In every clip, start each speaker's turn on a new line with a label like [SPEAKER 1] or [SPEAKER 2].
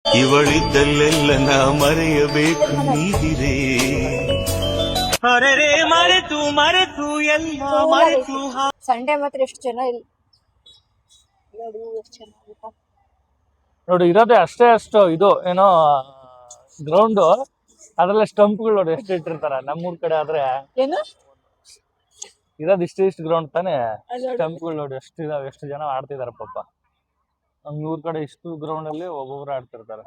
[SPEAKER 1] ಇವಳಿದ್ದಲ್ಲೆಲ್ಲ ನಾ ಮರೆಯಬೇಕು ನೀದಿರೇ ಅರೆ ಮರೆತು ಮರೆತು ಎಲ್ಲ ಮರೆತು
[SPEAKER 2] ಸಂಡೆ ಮಾತ್ರ ಎಷ್ಟು ಜನ ಇಲ್ಲ ನೋಡಿ, ಎಷ್ಟು ಚೆನ್ನಾಗಿತ್ತ
[SPEAKER 3] ನೋಡಿ. ಇರೋದೇ ಅಷ್ಟು ಇದು ಏನೋ ಗ್ರೌಂಡ್, ಅದ್ರಲ್ಲ ಸ್ಟಂಪ್ಗಳು ನೋಡಿ ಎಷ್ಟು ಇಟ್ಟಿರ್ತಾರ. ನಮ್ಮೂರ್ ಕಡೆ ಆದ್ರೆ
[SPEAKER 2] ಏನು
[SPEAKER 3] ಇರೋದು ಇಷ್ಟು ಗ್ರೌಂಡ್ ತಾನೇ. ಸ್ಟಂಪ್ಗಳು ನೋಡಿ ಎಷ್ಟು ಇದಾವೆ, ಎಷ್ಟು ಜನ ಆಡ್ತಿದಾರ ಪಾಪ. ನಮ್ ಊರ್ ಕಡೆ ಇಷ್ಟು ಗ್ರೌಂಡ್ ಅಲ್ಲಿ ಒಬ್ಬೊಬ್ರು ಆಡ್ತಿರ್ತಾರೆ.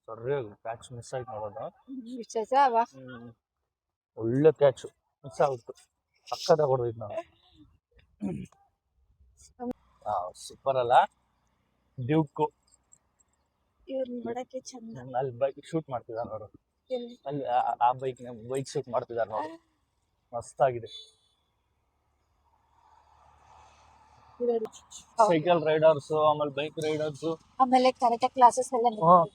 [SPEAKER 3] ಸರಿ ಕ್ಯಾಚ್ ಮಿಸ್ ಆಯ್ತು ನೋಡೋದು. ಒಳ್ಳೆ ಕ್ಯಾಚ್ ಮಿಸ್ ಆಗುತ್ತೆ, ಪಕ್ಕದ ಹೊಡೆದಿದ್ದು ನಾವು. ಸೂಪರ್ ಅಲ್ಲ ಡ್ಯೂಕ್. ಅಲ್ಲಿ ಬೈಕ್ ಶೂಟ್ ಮಾಡ್ತಿದಾರೆ ನೋಡು, ಅಲ್ಲಿ ಆ ಬೈಕ್ ಶೂಟ್ ಮಾಡ್ತಿದಾರೆ ನೋಡು, ಮಸ್ತ್ ಆಗಿದೆ. ಸೈಕಲ್ ರೈಡರ್ಸ್, ಆಮೇಲೆ ಬೈಕ್ ರೈಡರ್ಸ್,
[SPEAKER 2] ಆಮೇಲೆ ಕರಾಟೆ ಕ್ಲಾಸಸ್ ಎಲ್ಲ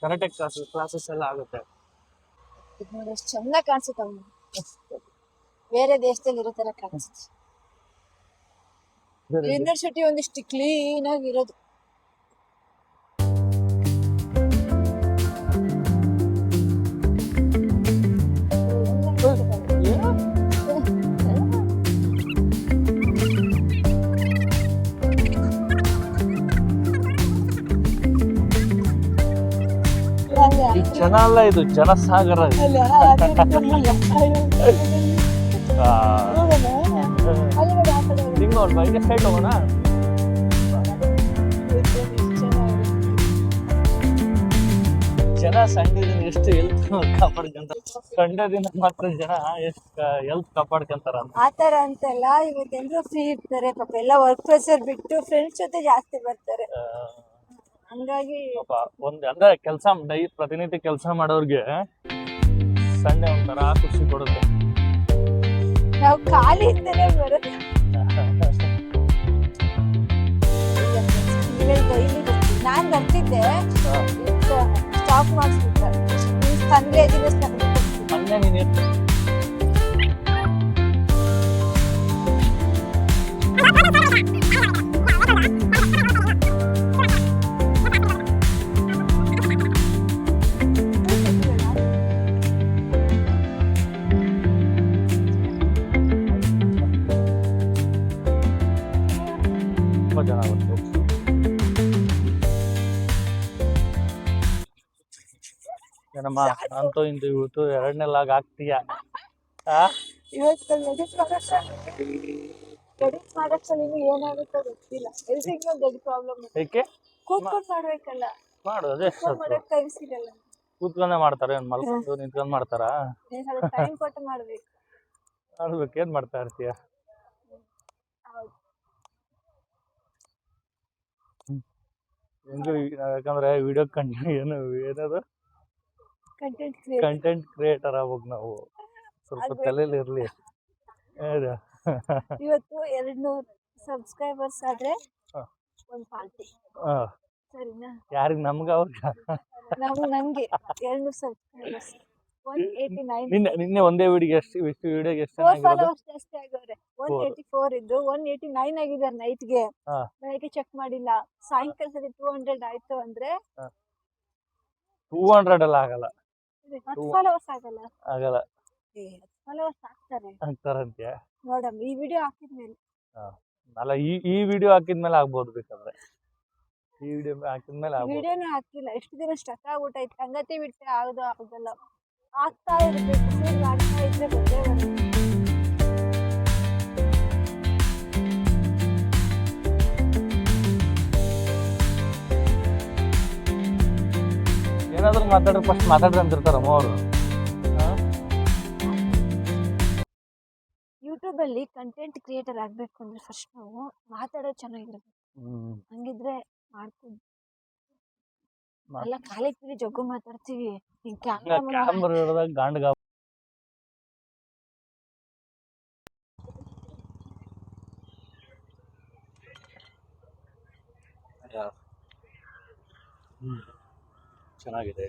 [SPEAKER 3] ಕರಾಟೆ ಕ್ಲಾಸಸ್ ಎಲ್ಲ ಆಗುತ್ತೆ.
[SPEAKER 2] ಎಷ್ಟು ಚಂದ ಕಾಣಿಸುತ್ತೆ, ಬೇರೆ ದೇಶದಲ್ಲಿ ಇರೋ ತರ ಕಾಣಿಸುತ್ತೆ. ಯೂನಿವರ್ಸಿಟಿ ಒಂದಿಷ್ಟು ಕ್ಲೀನ್ ಆಗಿ ಇರೋದು.
[SPEAKER 3] ಜನ ಅಲ್ಲ, ಇದು ಜನಸಾಗರ. ಬೈಕ್ ಸೈಡ್ ಹೋಗೋಣ. ಜನ ಸಂಡೇ ದಿನ ಎಷ್ಟು ಹೆಲ್ತ್ ಕಾಪಾಡ್ಕೊಂತ, ಸಂಡೇ ದಿನ ಮಾತ್ರ ಜನ ಎಷ್ಟು ಹೆಲ್ತ್ ಕಾಪಾಡ್ಕೊಂತಾರ.
[SPEAKER 2] ಆತರ ಅಂತೆಲ್ಲ ಇವತ್ತೆಲ್ಲರೂ ಫ್ರೀ ಇರ್ತಾರೆ ಪಾಪ, ಎಲ್ಲ ವರ್ಕ್ ಪ್ರೆಷರ್ ಬಿಟ್ಟು ಫ್ರೆಂಡ್ಸ್ ಜೊತೆ ಜಾಸ್ತಿ ಬರ್ತಾರೆ. ಹಂಗಾಗಿ
[SPEAKER 3] ಅಂದ್ರೆ ಕೆಲಸ ಪ್ರತಿನಿತ್ಯ ಕೆಲಸ ಮಾಡೋರ್ಗೆ ಸಂಡೆ ಒಂಥರ ಖುಷಿ ಕೊಡುತ್ತೆ.
[SPEAKER 2] ನಾವು ಖಾಲಿ ಇದ್ದೇನೆ ಬರುತ್ತೆ. ನಾನ್ ಬರ್ತಿದ್ದೆ, ಸ್ಟಾಪ್ ಮಾಡಿಸ್ಬಿಟ್ರೆ ತಂದೆ
[SPEAKER 3] ತುಂಬಾ ಚೆನ್ನಾಗುತ್ತೆ. ಏನಮ್ಮ ಅಂತೂ ಇಂತೂ ಇವತ್ತು 2ನೇ ಲಾಗ್ ಆಗ್ತೀಯಾ?
[SPEAKER 2] ಇವತ್ತು ಎಡಿಟ್ ಮಾಡಕ್ಕೆ ಏನಾಗುತ್ತೋ ಗೊತ್ತಿಲ್ಲ. ಎಲ್ರಿಗೂ ದೊಡ್ಡ ಪ್ರಾಬ್ಲಮ್.
[SPEAKER 3] ಏಕೆ
[SPEAKER 2] ಕೂತ್ಕೊಂಡು ಮಾಡ್ಬೇಕಲ್ಲ,
[SPEAKER 3] ಮಾಡು. ಅದೇ
[SPEAKER 2] ಮಾಡಕ್ ಟೈಮ್ ಸಿಗಲ್ಲ.
[SPEAKER 3] ಕೂತ್ಕೊಂಡೆ ಮಾಡ್ತಾರೆ, ಮಲ್ಕೊಂಡು ನಿಂತ್ಕೊಂಡ್ ಮಾಡ್ತಾರ?
[SPEAKER 2] ಟೈಮ್ ಕೊಟ್ಟು ಮಾಡ್ಬೇಕು.
[SPEAKER 3] ಏನ್ ಮಾಡ್ತಾ ಇರ್ತೀಯ? ಯಾಕಂದ್ರೆ ವಿಡಿಯೋ ಏನದು ಕಂಟೆಂಟ್ ಕ್ರಿಯೇಟರ್ ಆಗ್ಬೇಕು ನಾವು. ಸ್ವಲ್ಪ ತಲೆಯಲ್ಲಿ ಇರ್ಲಿ.
[SPEAKER 2] ಇವತ್ತು 200 ಸಬ್ಸ್ಕ್ರೈಬರ್ಸ್ ಆದ್ರೆ ಒಂದು ಪಾರ್ಟಿ. ಸರಿನಾ?
[SPEAKER 3] ಯಾರಿಗೆ? ನಮ್ಗ? ಅವ್ರಿಗೆ?
[SPEAKER 2] ನಂಗೆ 200 ಸಬ್ಸ್ಕ್ರೈಬರ್ಸ್ 189.
[SPEAKER 3] ನಿನ್ನೆ ಒಂದೇ ವಿಡಿಯೋಗೆ ಎಷ್ಟು
[SPEAKER 2] ಫಾಲೋವರ್ಸ್ ಜಾಸ್ತಿ ಆಗವ್ರೆ. 184 ಇದ್ದು 189 ಆಗಿದ್ದಾರೆ ನೈಟ್ಗೆ. ಬೆಳಗ್ಗೆ ಚೆಕ್ ಮಾಡಿಲ್ಲ. ಸಾಯಂಕಾಲದಲ್ಲಿ 200 ಆಯ್ತು ಅಂದ್ರೆ
[SPEAKER 3] 200 ಎಲ್ಲ ಆಗಲ್ಲ.
[SPEAKER 2] ಫಾಲೋವರ್ಸ್ ಆಗಲ್ಲ. ಫಾಲೋವರ್ಸ್
[SPEAKER 3] ಆಗ್ತಾರಂತೆ
[SPEAKER 2] ನೋಡಮ್ಮ ಈ ವಿಡಿಯೋ ಹಾಕಿದ್ಮೇಲೆ.
[SPEAKER 3] ಅಲ್ಲ, ಈ ವಿಡಿಯೋ ಹಾಕಿದ್ಮೇಲೆ ಆಗ್ಬೋದು. ಬೇಕಾದ್ರೆ ಈ ವಿಡಿಯೋ ಹಾಕಿದ್ಮೇಲೆ
[SPEAKER 2] ವಿಡಿಯೋನೇ ಹಾಕಿಲ್ಲ. ಎಷ್ಟು ದಿನ ಸ್ಟಕ್ ಆಗ್ಬಿಟ್ಟೈತೆ. ಸಂಗತಿ ಬಿಟ್ಟೆ ಆಗಲ್ಲ. ಆಗ್ತಾ ಇರ್ಬೇಕು, ಫೀಲ್ ಆಗ್ತಾ ಇದ್ರೆ ಬಂದೇ ಬರುತ್ತೆ.
[SPEAKER 3] ಏನಾದ್ರು ಮಾತಾಡ್ರೆ ಫಸ್ಟ್ ಮಾತಾಡ್ರಿ ಅಂತಿರ್ತಾರಮ್ಮ ಅವರು.
[SPEAKER 2] ಯೂಟ್ಯೂಬ್ ಅಲ್ಲಿ ಕಂಟೆಂಟ್ ಕ್ರಿಯೇಟರ್ ಆಗ್ಬೇಕು ಅಂದ್ರೆ ಫಸ್ಟ್ ನಾವು ಮಾತಾಡೋದು ಚೆನ್ನಾಗಿರ್ಬೇಕು. ಹಂಗಿದ್ರೆ ಮಾಡ್ತೀವಿ. ಎಲ್ಲ ಖಾಲಿ ಜಗ್ಗು ಮಾತಾಡ್ತೀವಿ.
[SPEAKER 3] ಗಾಂಡ್ಗ ಚೆನ್ನಾಗಿದೆ.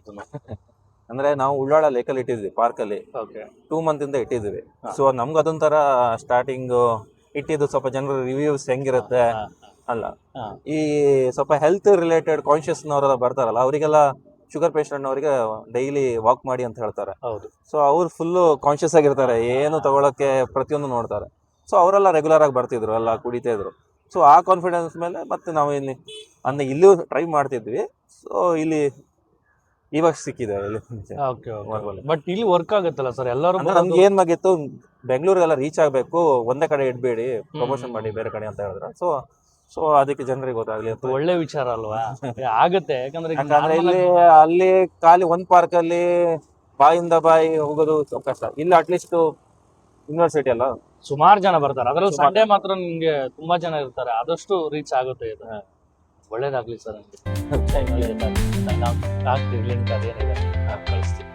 [SPEAKER 4] ಅಂದ್ರೆ ನಾವು ಉಳ್ಳಾಳ ಲೇಕಲ್ಲಿ ಇಟ್ಟಿದ್ವಿ, ಪಾರ್ಕ್ ಅಲ್ಲಿ 2 month ಇಂದ ಇಟ್ಟಿದ್ವಿ. ಸೊ ನಮ್ಗೆ ಅದೊಂಥರ ಸ್ಟಾರ್ಟಿಂಗ್ ಇಟ್ಟಿದ್ದು ಸ್ವಲ್ಪ ಜನರ ರಿವ್ಯೂಸ್ ಹೆಂಗಿರುತ್ತೆ, ಅಲ್ಲ.
[SPEAKER 3] ಹಾ.
[SPEAKER 4] ಈ ಸ್ವಲ್ಪ ಹೆಲ್ತ್ ರಿಲೇಟೆಡ್ ಕಾನ್ಶಿಯಸ್ನವರೆಲ್ಲ ಬರ್ತಾರಲ್ಲ, ಅವರಿಗೆಲ್ಲ ಶುಗರ್ ಪೇಷಂಟ್ ಅವರಿಗೆ ಡೈಲಿ ವಾಕ್ ಮಾಡಿ ಅಂತ ಹೇಳ್ತಾರೆ.
[SPEAKER 3] ಹೌದು.
[SPEAKER 4] ಸೊ ಅವ್ರು ಫುಲ್ಲು ಕಾನ್ಶಿಯಸ್ ಆಗಿರ್ತಾರೆ, ಏನು ತಗೊಳಕ್ಕೆ ಪ್ರತಿಯೊಂದು ನೋಡ್ತಾರೆ. ಸೊ ಅವರೆಲ್ಲ ರೆಗ್ಯುಲರ್ ಆಗಿ ಬರ್ತಿದ್ರು, ಎಲ್ಲ ಕುಡಿತಾ ಇದ್ರು. ಸೊ ಆ ಕಾನ್ಫಿಡೆನ್ಸ್ ಮೇಲೆ ಮತ್ತೆ ನಾವು ಇಲ್ಲೂ ಟ್ರೈ ಮಾಡ್ತಿದ್ವಿ. ಸೊ ಇಲ್ಲಿ ಇವಾಗ ಸಿಕ್ಕಿದೆ ಇಲ್ಲಿ.
[SPEAKER 3] Okay okay. ಬಟ್ ಇಲ್ಲಿ ವರ್ಕ್ ಆಗುತ್ತಲ್ಲ ಸರ್, ಎಲ್ಲರೂ
[SPEAKER 4] ಅಂದ್ರೆ ನಮ್ಗೆ ಏನ್ ಆಗಿತ್ತು, ಬೆಂಗಳೂರಿಗೆಲ್ಲ ರೀಚ್ ಆಗ್ಬೇಕು, ಒಂದೇ ಕಡೆ ಇಡ್ಬೇಡಿ, ಪ್ರಮೋಷನ್ ಮಾಡಿ ಬೇರೆ ಕಡೆ ಅಂತ ಹೇಳಿದ್ರೆ. ಸೊ ಅದಕ್ಕೆ ಜನರಿಗೆ ಗೊತ್ತಾಗ್ಲಿ ಅಂತ.
[SPEAKER 3] ಒಳ್ಳೆ ವಿಚಾರ ಅಲ್ವಾ? ಆಗುತ್ತೆ, ಯಾಕಂದ್ರೆ
[SPEAKER 4] ಇಲ್ಲಿ ಅಲ್ಲಿ ಖಾಲಿ ಒಂದ್ ಪಾರ್ಕ್ ಅಲ್ಲಿ ಬಾಯಿಂದ ಬಾಯಿ ಹೋಗೋದು ಸ್ವಲ್ಪ ಕಷ್ಟ. ಇಲ್ಲಿ ಅಟ್ಲೀಸ್ಟ್ ಯೂನಿವರ್ಸಿಟಿ ಅಲ್ಲ,
[SPEAKER 3] ಸುಮಾರು ಜನ ಬರ್ತಾರೆ. ಅದ್ರಲ್ಲಿ ಸಂಡೇ ಮಾತ್ರ ನಿಮ್ಗೆ ತುಂಬಾ ಜನ ಇರ್ತಾರೆ, ಆದಷ್ಟು ರೀಚ್ ಆಗುತ್ತೆ ಇದು. ಒಳ್ಳೇದಾಗ್ಲಿ ಸರ್. ಆಗ್ತೀವಿ ಲಿಂಕ್ ಅದೇನಿದೆ ಕಳಿಸ್ತೀವಿ.